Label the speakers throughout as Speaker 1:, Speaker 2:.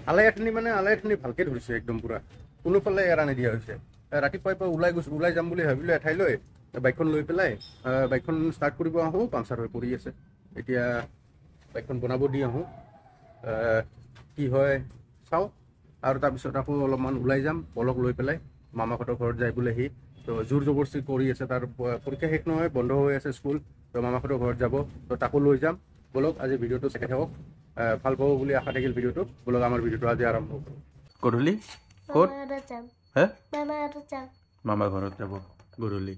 Speaker 1: আলাই আঠনি ভালকে ধৰিছে একদম পুৰা কোনোফালে এৰা নিদিয়া হৈছে ৰাতিপুৱাই পৰা ওলাই যাম বুলি ভাবিলোঁ এঠাইলৈ বাইকখন লৈ পেলাই বাইকখন ষ্টাৰ্ট কৰিব আহোঁ পামচাৰ হৈ পৰি আছে এতিয়া বাইকখন বনাব দি আহোঁ কি হয় চাওঁ আৰু তাৰপিছত আকৌ অলপমান ওলাই যাম পলক লৈ পেলাই মামাহঁতৰ ঘৰত যাই বোলেহি তো জোৰ জবৰদস্তি কৰি আছে তাৰ পৰীক্ষা শেষ নহয় বন্ধ হৈ আছে স্কুল তো মামাহঁতৰ ঘৰত যাব তো তাকো লৈ যাম বলক আজি ভিডিঅ'টো চাই থাকক ভাল পাব বুলি আশা থাকিল ভিডিঅ'টো বলক আমাৰ ভিডিঅ'টো আজি আৰম্ভ কৰোঁ গধূলি ক'ত হে মামা ঘৰত যাব গধূলি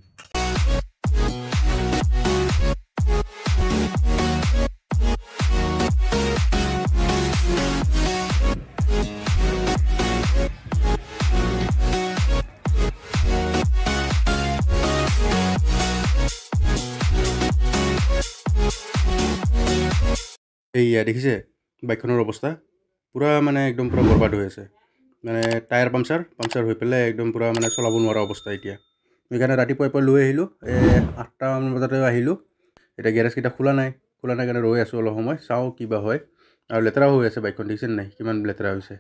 Speaker 1: এইয়া দেখিছে বাইকখনৰ অৱস্থা পুৰা মানে একদম পুৰা বৰবাদ হৈ আছে মানে টায়াৰ পামচাৰ হৈ পেলাই একদম পুৰা মানে চলাব নোৱাৰা অৱস্থা এতিয়া সেইকাৰণে ৰাতিপুৱাই পৰা লৈ আহিলোঁ 8টামান বজাতে আহিলোঁ এতিয়া গেৰেজকেইটা খোলা নাই কাৰণে ৰৈ আছোঁ অলপ সময় চাওঁ কিবা হয় আৰু লেতেৰাও হৈ আছে বাইকখন দেখিছে নাই কিমান লেতেৰা হৈছে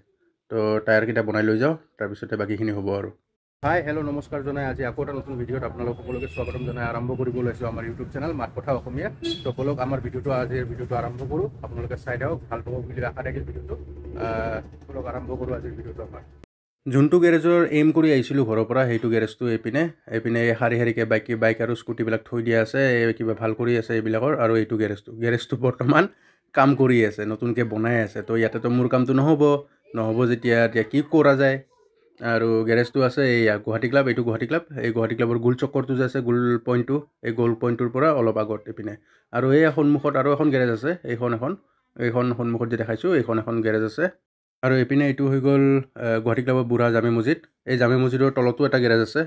Speaker 1: তো টায়াৰকেইটা বনাই লৈ যাওঁ তাৰপিছতে বাকীখিনি হ'ব আৰু হাই হেল্ল' নমস্কাৰ জনাই আজি আকৌ এটা নতুন ভিডিঅ'ত আপোনালোক সকলোকে স্বাগতম জনাই আৰম্ভ কৰিব লৈছোঁ আমাৰ ইউটিউব চেনেল মাত কথা অসমীয়া তো বলক আমাৰ আজিৰ ভিডিঅ'টো আৰম্ভ কৰোঁ আপোনালোকে চাই দিয়ক ভাল পাব বুলি আশা থাকিল ভিডিঅ'টো বলক আৰম্ভ কৰোঁ আজিৰ ভিডিঅ'টো আমাৰ যোনটো গেৰেজৰ এইম কৰি আহিছিলোঁ ঘৰৰ পৰা সেইটো গেৰেজটো এইপিনে শাৰী শাৰীকৈ বাইক আৰু স্কুটিবিলাক থৈ দিয়া আছে কিবা ভাল কৰি আছে এইবিলাকৰ আৰু এইটো গেৰেজটো বৰ্তমান কাম কৰি আছে নতুনকৈ বনাই আছে তো ইয়াতেতো মোৰ কামটো নহ'ব যেতিয়া কি কৰা যায় আৰু গেৰেজটো আছে এইয়া গুৱাহাটী ক্লাব এইটো গুৱাহাটী ক্লাব এই গুৱাহাটী ক্লাবৰ গোল চক্কৰটো যে আছে গোল পইণ্টটো এই গোল পইণ্টটোৰ পৰা অলপ আগত এইপিনে আৰু এই সন্মুখত আৰু এখন গেৰেজ আছে এইখন সন্মুখত যে দেখাইছোঁ এখন গেৰেজ আছে আৰু এইপিনে এইটো হৈ গ'ল গুৱাহাটী ক্লাবৰ বুঢ়া জামে মছজিদ এই জামে মছজিদৰ তলতো এটা গেৰেজ আছে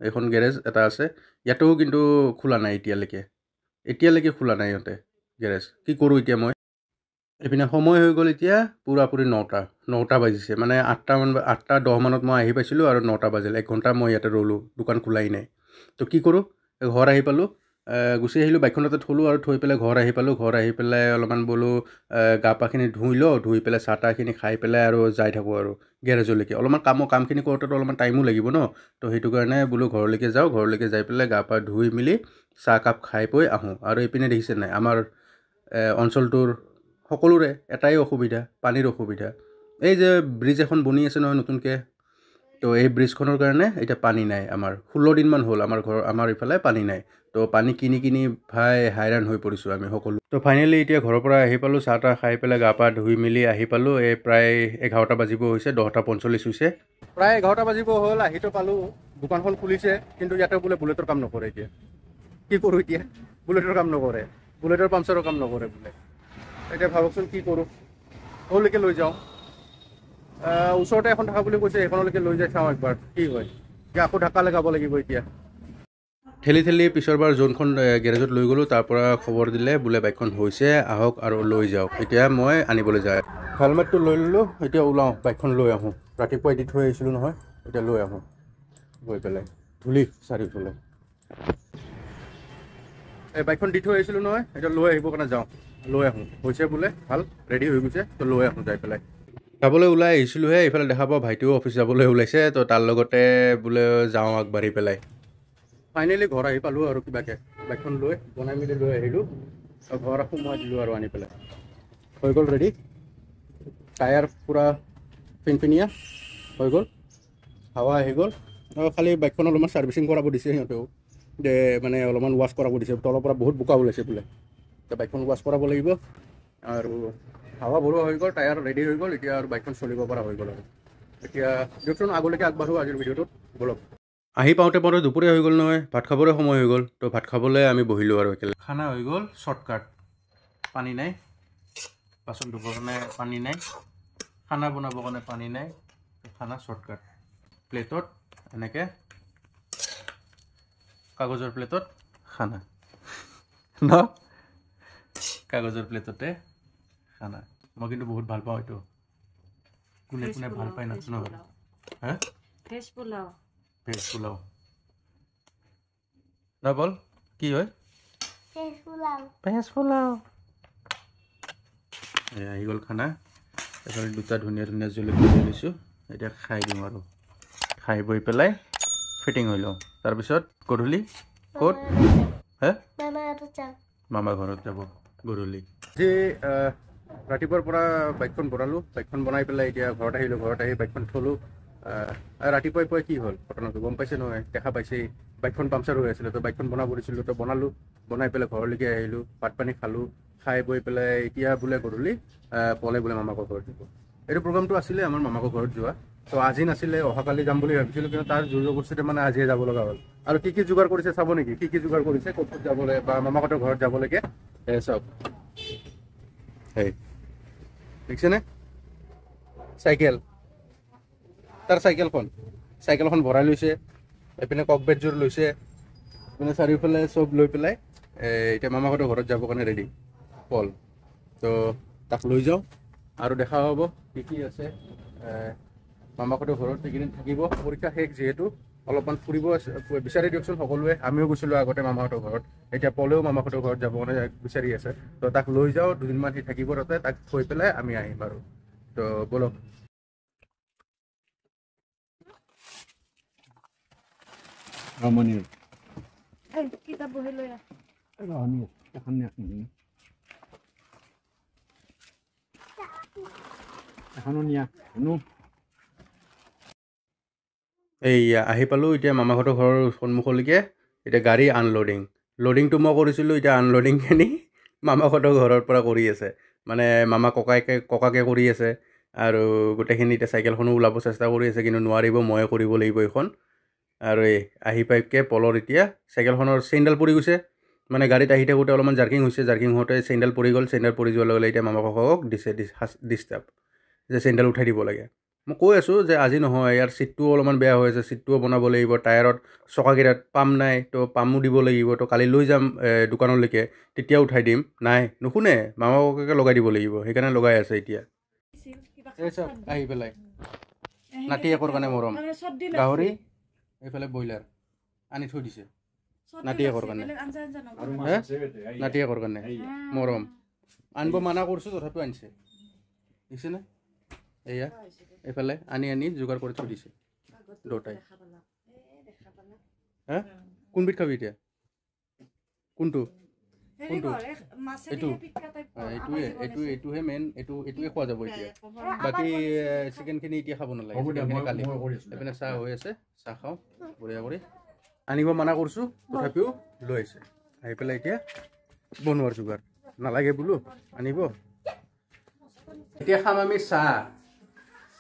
Speaker 1: এইখন গেৰেজ এটা আছে ইয়াতো কিন্তু খোলা নাই এতিয়ালৈকে খোলা নাই ইহঁতে গেৰেজ কি কৰোঁ এতিয়া মই এইপিনে সময় হৈ গ'ল এতিয়া পূৰাপূৰি 9টা বাজিছে মানে 8:10 মানত মই আহি পাইছিলোঁ আৰু 9টা বাজিল 1 ঘণ্টা মই ইয়াতে ৰ'লোঁ দোকান খোলাই নাই তো কি কৰোঁ ঘৰ আহি পালোঁ গুচি আহিলোঁ বাইকখনতে থলোঁ আৰু থৈ পেলাই ঘৰ আহি পেলাই অলপমান বোলো গা পাখিনি ধুই পেলাই চাহ তাহখিনি খাই পেলাই আৰু যাই থাকোঁ আৰু গেৰেজলৈকে অলপমান কামখিনি কৰোঁতেতো অলপমান টাইমো লাগিব ন তো সেইটো কাৰণে বোলো ঘৰলৈকে যাই পেলাই গা পা ধুই মেলি চাহ কাপ খাই বৈ আহোঁ আৰু এইপিনে দেখিছে নাই আমাৰ অঞ্চলটোৰ সকলোৰে এটাই অসুবিধা পানীৰ অসুবিধা এই যে ব্ৰিজ এখন বনি আছে নহয় নতুনকৈ তো এই ব্ৰিজখনৰ কাৰণে এতিয়া পানী নাই আমাৰ 16 দিনমান হ'ল আমাৰ ইফালে পানী নাই তো পানী কিনি ভাই হাইৰাণ হৈ পৰিছোঁ আমি সকলো তো ফাইনেলি এতিয়া ঘৰৰ পৰা আহি পালোঁ চাহ তাহ খাই পেলাই গা পা ধুই মেলি আহি পালোঁ এই প্ৰায় 11টা বাজিব হৈছে 10:45 হৈছে প্ৰায় 11টা বাজিব হ'ল আহিতো পালোঁ দোকানখন খুলিছে কিন্তু ইয়াতে বোলে বুলেটৰ কাম নকৰে এতিয়া কি কৰোঁ এতিয়া বুলেটৰ কাম নকৰে বুলেটৰ পামচাৰৰ কাম নকৰে বোলে এতিয়া ভাবকচোন কি কৰোঁ ক'লৈকে লৈ যাওঁ ওচৰতে এখন থকা বুলি কৈছে এইখনলৈকে লৈ যাই চাওঁ একবাৰ কি হয় এতিয়া আকৌ ঢাকা লগাব লাগিব এতিয়া ঠেলি পিছৰবাৰ যোনখন গেৰেজত লৈ গ'লোঁ তাৰ পৰা খবৰ দিলে বোলে বাইকখন হৈছে আহক আৰু লৈ যাওক এতিয়া মই আনিবলৈ যায় হেলমেটটো লৈ ল'লোঁ এতিয়া ওলাওঁ বাইকখন লৈ আহোঁ ৰাতিপুৱাই দি থৈ আহিছিলোঁ নহয় এতিয়া লৈ আহোঁ গৈ পেলাই ধূলি চাৰিওফালে এই বাইকখন দি থৈ আহিছিলোঁ নহয় এতিয়া লৈ আহিবৰ কাৰণে যাওঁ লৈ আহোঁ হৈছে বোলে ভাল ৰেডি হৈ গৈছে তো লৈ আহোঁ যাই পেলাই যাবলৈ ওলাই আহিছিলোঁহে এইফালে দেখা পাওঁ ভাইটিও অফিচ যাবলৈ ওলাইছে তো তাৰ লগতে বোলে যাওঁ আগবাঢ়ি পেলাই ফাইনেলি ঘৰ আহি পালোঁ আৰু কিবাকৈ বাইকখন লৈ বনাই মেলি লৈ আহিলোঁ আৰু ঘৰ সোমোৱাই দিলোঁ আৰু আনি পেলাই হৈ গ'ল ৰেডি টায়াৰ পূৰা ফিনফিনীয়া হৈ গ'ল হাৱা আহি গ'ল আৰু খালি বাইকখন অলপমান ছাৰ্ভিচিং কৰাব দিছে সিহঁতেও মানে অলপমান ৱাছ কৰাব দিছে তলৰ পৰা বহুত বোকা ওলাইছে বোলে এতিয়া বাইকখন ৱাছ কৰাব লাগিব আৰু হাৱা ভৰোৱা হৈ গ'ল টায়াৰ ৰেডি হৈ গ'ল এতিয়া আৰু বাইকখন চলিব পৰা হৈ গ'ল আৰু এতিয়া দিয়কচোন আগলৈকে আগবাঢ়োঁ আজিৰ ভিডিঅ'টোত বলক আহি পাওঁতে দুপৰীয়া হৈ গ'ল নহয় ভাত খাবৰে সময় হৈ গ'ল তো ভাত খাবলৈ আমি বহিলোঁ আৰু একেলগে খানা হৈ গ'ল শ্বৰ্টকাট পানী নাই বাচন ধুবৰ কাৰণে পানী নাই খানা বনাবৰ কাৰণে পানী নাই খানা শ্বৰ্টকাট প্লেটত এনেকৈ কাগজৰ প্লেটত খানা ন কাগজৰ প্লেটতে খানা মই কিন্তু বহুত ভাল পাওঁ এইটো কোনে ভাল পায় নাজানো হা ভেজ পোলাও না বল কি হয় ভেজ পোলাও আহি গ'ল খানা এইফালে দুটা ধুনীয়া ধুনীয়া জলকীয়া লৈ লৈছোঁ এতিয়া খাই দিওঁ আৰু খাই বৈ পেলাই ফিটিং হৈ লওঁ তাৰপিছত গধূলি ক'ত হে মামা ঘৰত যাব গধূলি আজি ৰাতিপুৱাৰ পৰা বাইকখন ভৰালোঁ বাইকখন বনাই পেলাই এতিয়া ঘৰত আহিলোঁ ঘৰত আহি বাইকখন থলোঁ ৰাতিপুৱাই পুৱাই কি হ'ল ঘটনাটো গম পাইছে নহয় দেখা পাইছেই বাইকখন পামচাৰ হৈ আছিলে তো বাইকখন বনাব দিছিলোঁ তো বনালোঁ বনাই পেলাই ঘৰলৈকে আহিলোঁ ভাত পানী খালোঁ খাই বৈ পেলাই এতিয়া বোলে গধূলি পলে বোলে মামাকৰ ঘৰত যাব এইটো প্ৰগ্ৰামটো আছিলে আমাৰ মামাকৰ ঘৰত যোৱা তো আজি নাছিলে অহাকালি যাম বুলি ভাবিছিলোঁ কিন্তু তাৰ জোৰ জবৰদস্তিতে মানে আজিয়ে যাব লগা হ'ল আৰু কি যোগাৰ কৰিছে চাব নেকি কি যোগাৰ কৰিছে ক'ত যাবলৈ বা মামাহঁতৰ ঘৰত যাবলৈকে চব সেই দেখিছেনে চাইকেল তাৰ চাইকেলখন ভৰাই লৈছে এইপিনে ককবেটযোৰ লৈছে মানে চাৰিওফালে চব লৈ পেলাই এতিয়া মামাহঁতৰ ঘৰত যাবৰ কাৰণে ৰেডি পল তো তাক লৈ যাওঁ আৰু দেখা হ'ব কি আছে মামাহঁতৰ ঘৰত এইকেইদিন থাকিব পৰীক্ষা শেষ যিহেতু অলপমান ফুৰিব বিচাৰি দিয়কচোন সকলোৱে আমিও গৈছিলোঁ আগতে মামাহঁতৰ ঘৰত এতিয়া পলেও মামাহঁতৰ ঘৰত যাব কাৰণে বিচাৰি আছে তো তাক লৈ যাওঁ দুদিনমান সি থাকিব তাতে তাক থৈ পেলাই আমি আহিম আৰু তো বলক
Speaker 2: Ramani. Kita boleh lo ya. Ramani, kan ya ini. Hanonia, no.
Speaker 1: এই আহি পালোঁ এতিয়া মামাহঁতৰ ঘৰৰ সন্মুখলৈকে এতিয়া গাড়ী লোডিংটো মই কৰিছিলোঁ এতিয়া আনলোডিংখিনি মামাহঁতৰ ঘৰৰ পৰা কৰি আছে মানে মামা ককাকে কৰি আছে আৰু গোটেইখিনি এতিয়া চাইকেলখনো ওলাব চেষ্টা কৰি আছে কিন্তু নোৱাৰিব ময়ে কৰিব লাগিব এইখন আৰু এই আহি পাইকে পলৰ এতিয়া চাইকেলখনৰ চেইনডাল পৰি গৈছে মানে গাড়ীত আহি থাকোঁতে অলপমান জাৰ্কিং হওঁতে চেইনডাল পৰি গ'ল চেইনডাল পৰি যোৱাৰ লগে লগে এতিয়া মামা ককাকক দিছে ডিষ্টাৰ্ব যে চেইনডাল উঠাই দিব লাগে মই কৈ আছোঁ যে আজি নহয় ইয়াৰ ছিটটোও অলপমান বেয়া হৈ আছে ছিটটোও বনাব লাগিব টায়াৰত চকাকেইটাত পাম নাই তো পামো দিব লাগিব তো কালি লৈ যাম দোকানলৈকে তেতিয়া উঠাই দিম নাই নুশুনে মামা ককাকে লগাই দিব লাগিব সেইকাৰণে লগাই আছে এতিয়া আহি পেলাই নাতি একৰ কাৰণে মৰম গাহৰি এইফালে ব্ৰইলাৰ আনি থৈ দিছে নাতি একৰ কাৰণে নাতি একৰ কাৰণে মৰম আনিব মানা কৰিছোঁ তথাপিও আনিছে দেখিছেনে এয়া এইফালে আনি যোগাৰ কৰি থৈ দিছে দুটাই হা কোনবিধ খাবি এতিয়া কোনটো এইটোহে মেইন এইটোৱে খোৱা যাব এতিয়া বাকী চিকেনখিনি এতিয়া খাব নালাগে কালি এইপিনে চাহ হৈ আছে চাহ খাওঁ বঢ়িয়া কৰি আনিব মানা কৰিছোঁ তথাপিও লৈ আহিছে আহি পেলাই এতিয়া বনোৱাৰ যোগাৰ নালাগে বোলো আনিব এতিয়া খাম আমি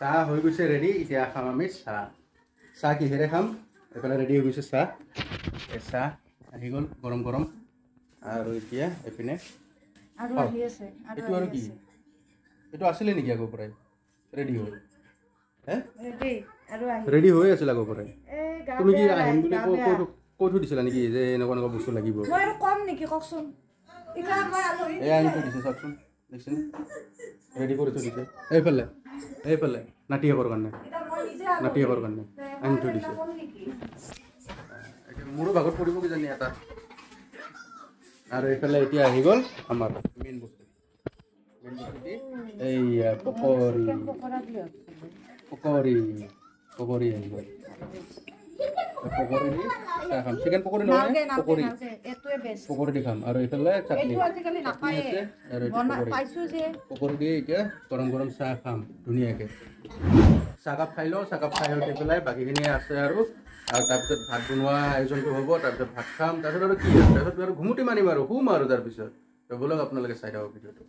Speaker 1: চাহ হৈ গৈছে ৰেডি এতিয়া খাম আমি চাহ কিহেৰে খাম এইফালে ৰেডি হৈ গৈছে চাহ আহি গ'ল গৰম আৰু এতিয়া এইপিনে এইটো আৰু কি এইটো আছিলে নেকি আগৰ পৰাই ৰেডি হৈ ৰেডি হৈ আছিল আগৰ পৰাই তুমি কি আহিম বুলি কৈ থৈ দিছিলা নেকি যে এনেকুৱা বস্তু লাগিব এয়া আনি থৈ দিছে চাওকচোন দেখিছেনে ৰেডি কৰি থৈ দিছে এইফালে নাতি একৰ কাৰণে আনি থৈ দিছে মোৰো ভাগত পৰিব কিজানি এটা আৰু এইফালে এতিয়া আহি গ'ল আমাৰ মেইন বস্তু এইয়া পকৰি আহি গ'ল পকৰি দি চাহ খাম চিকেন পকৰি নহয় পকৰি দি খাম আৰু এইফালে চাটনি আছে আৰু পকৰি দি এতিয়া গৰম চাহ খাম ধুনীয়াকৈ চাহকাপ খাই লওঁ চাহকাপ খাই উঠি পেলাই বাকীখিনি আছে আৰু তাৰপিছত ভাত বনোৱা আয়োজনটো হ'ব তাৰপিছত ভাত খাম তাৰপিছত আৰু কি তাৰপিছত আৰু ঘুমুটি মাৰিম আৰু শুম আৰু তাৰপিছত ব'লক আপোনালোকে চাই থাকক ভিডিঅ'টো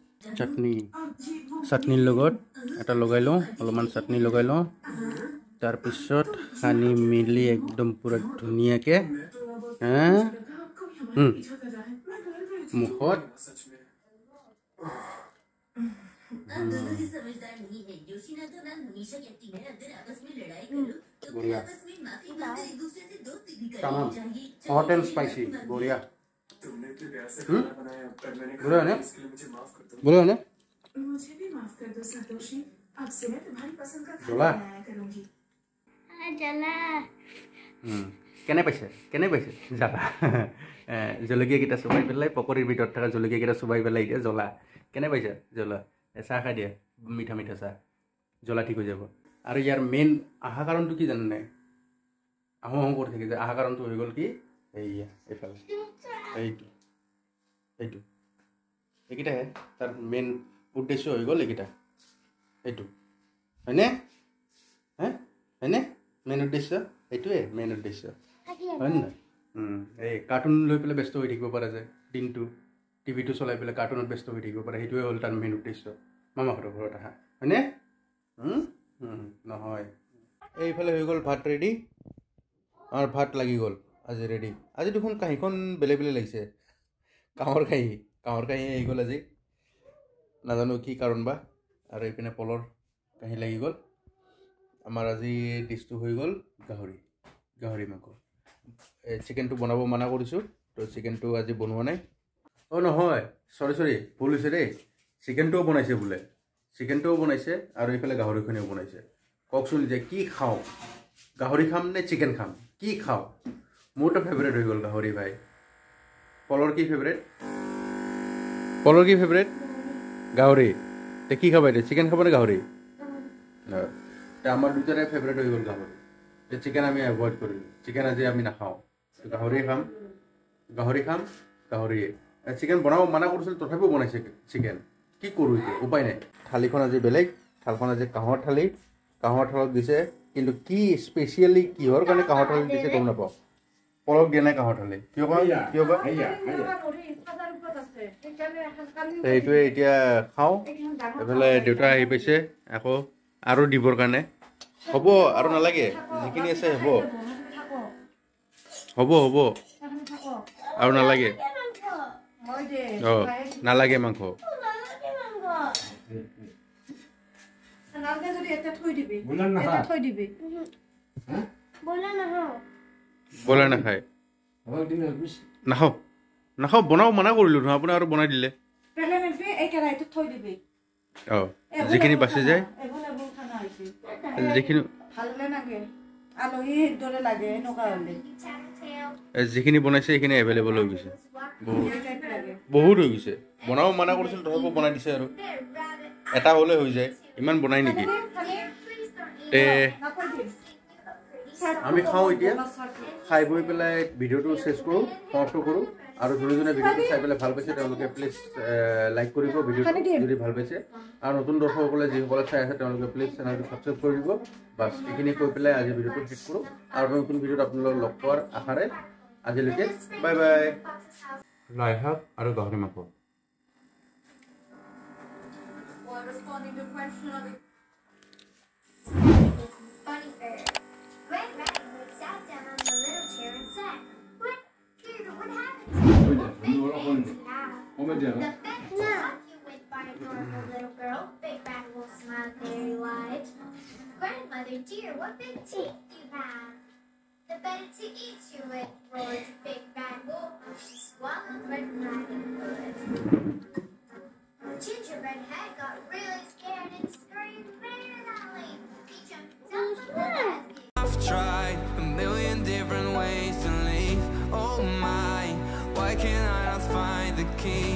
Speaker 1: চাটনিৰ লগত এটা লগাই লওঁ অলপমান চাটনি লগাই লওঁ তাৰপিছত সানি মেলি একদম পূৰা ধুনীয়াকৈ মুখত बढ़िया तमाम हॉट एंड स्पाइसी बढ़िया बुरा है ना
Speaker 3: मुझे भी माफ कर दो सतोशी अब से मैं तुम्हारी पसंद का खाना
Speaker 1: जला
Speaker 3: बनाया करूंगी
Speaker 2: जला
Speaker 1: কেনে পাইছে জ্বালা জলকীয়াকেইটা চুবাই পেলাই পকৰীৰ ভিতৰত থকা জলকীয়াকেইটা চুবাই পেলাই এতিয়া জ্বলা কেনে পাইছে জ্বলা চাহ খাই দিয়ে মিঠা চাহ জ্বলা ঠিক হৈ যাব আৰু ইয়াৰ মেইন আহা কাৰণটো কি জানে নাই আহোঁ আহোঁ কৰি থাকি যে আহা কাৰণটো হৈ গ'ল কি এইয়া এইফালে এইটো এইটো এইকেইটাহে তাৰ মেইন উদ্দেশ্য হৈ গ'ল এইকেইটা এইটো হয়নে হয়নে মেইন উদ্দেশ্য এইটোৱে মেইন উদ্দেশ্য হয় নে নহয় এই কাৰ্টুন লৈ পেলাই ব্যস্ত হৈ থাকিব পাৰে যে দিনটো টিভিটো চলাই পেলাই কাৰ্টুনত ব্যস্ত হৈ থাকিব পাৰে সেইটোৱে হ'ল তাৰ মেইন উদ্দেশ্য মামাহঁতৰ ঘৰত আহা হয়নে নহয় এইফালে হৈ গ'ল ভাত ৰেডি আমাৰ ভাত লাগি গ'ল আজি ৰেডি আজি দেখোন কাঁহীখন বেলেগ বেলেগ লাগিছে কাঁহৰ কাঁহী আহি গ'ল আজি নাজানো কি কাৰণ বা আৰু এইপিনে পলৰ কাঁহী লাগি গ'ল আমাৰ আজি ডিছটো হৈ গ'ল গাহৰি মাংস চিকেনটো বনাব মানা কৰিছোঁ তো চিকেনটো আজি বনোৱা নাই অঁ নহয় চৰি ভুল হৈছে দেই চিকেনটোও বনাইছে বোলে চিকেনটোও বনাইছে আৰু এইফালে গাহৰিখনিও বনাইছে কওকচোন যে কি খাওঁ গাহৰি খাম নে চিকেন খাম কি খাওঁ মোৰতো ফেভৰেট হৈ গ'ল গাহৰি ভাই পলৰ কি ফেভৰেট গাহৰি তে কি খাবা এতিয়া চিকেন খাব নে গাহৰি আমাৰ দুটাৰে ফেভৰেট হৈ গ'ল গাহৰি চিকেন আমি এভইড কৰিলোঁ চিকেন আজি আমি নাখাওঁ গাহৰিয়ে খাম গাহৰিয়ে চিকেন বনাব মানা কৰিছিল তথাপিও বনাইছে চিকেন কি কৰোঁ এতিয়া উপায় নাই থালিখন আজি বেলেগ থালখন আজি কাঁহৰ থালত দিছে কিন্তু কি স্পেচিয়েলি কিহৰ কাৰণে কাঁহৰ থালিত দিছে গম নাপাওঁ পলক দিয়া নাই কাঁহৰ থালি কিয় বা সেইটোৱে এতিয়া খাওঁ এইফালে দেউতা আহি পাইছে আকৌ আৰু দিবৰ কাৰণে হ'ব আৰু নালাগে যিখিনি আছে হ'ব আৰু নালাগে অঁ নালাগে মাংস বইলাৰ নাখায় নাখাওঁ বনাব মানা কৰিলোঁ নহয় আপুনি আৰু বনাই দিলে অঁ যিখিনি বাচি যায় যিখিনি বনাইছে সেইখিনি এভেইলেবল হৈ গৈছে বহুত হৈ গৈছে বনাব মানা কৰিছিল তথাপিও বনাই দিছে আৰু এটা হ'লে হৈ যায় ইমান বনাই নেকি তে আমি খাওঁ এতিয়া খাই বৈ পেলাই ভিডিঅ'টো চেছ কৰোঁ সমাপ্ত কৰোঁ আৰু যোনে ভিডিঅ'টো চাই পেলাই ভাল পাইছে তেওঁলোকে প্লিজ লাইক কৰিব ভিডিঅ'টো যদি ভাল পাইছে আৰু নতুন দৰ্শকসকলে যিসকলে চাই আছে তেওঁলোকে প্লিজ চেনেলটো ছাবস্ক্ৰাইব কৰি দিব বাছ এইখিনি কৈ পেলাই আজি ভিডিঅ'টো শেষ কৰোঁ আৰু নতুন ভিডিঅ'ত আপোনালোকক লগ পোৱাৰ আশাৰে আজিলৈকে বাই লাই শাক আৰু গাহৰি মাংস
Speaker 4: Responding to a question of funny fair. Red Riding sat down on the little chair and said, What happened to you? Now. The fence walk you went by adorable little girl. Big Bad Wolf smiled very wide. Grandmother dear, what big teeth you have. The better to eat you with, roared Big Bad Wolf. She swallowed Red Riding Hood. Gingerbread Head got really scared and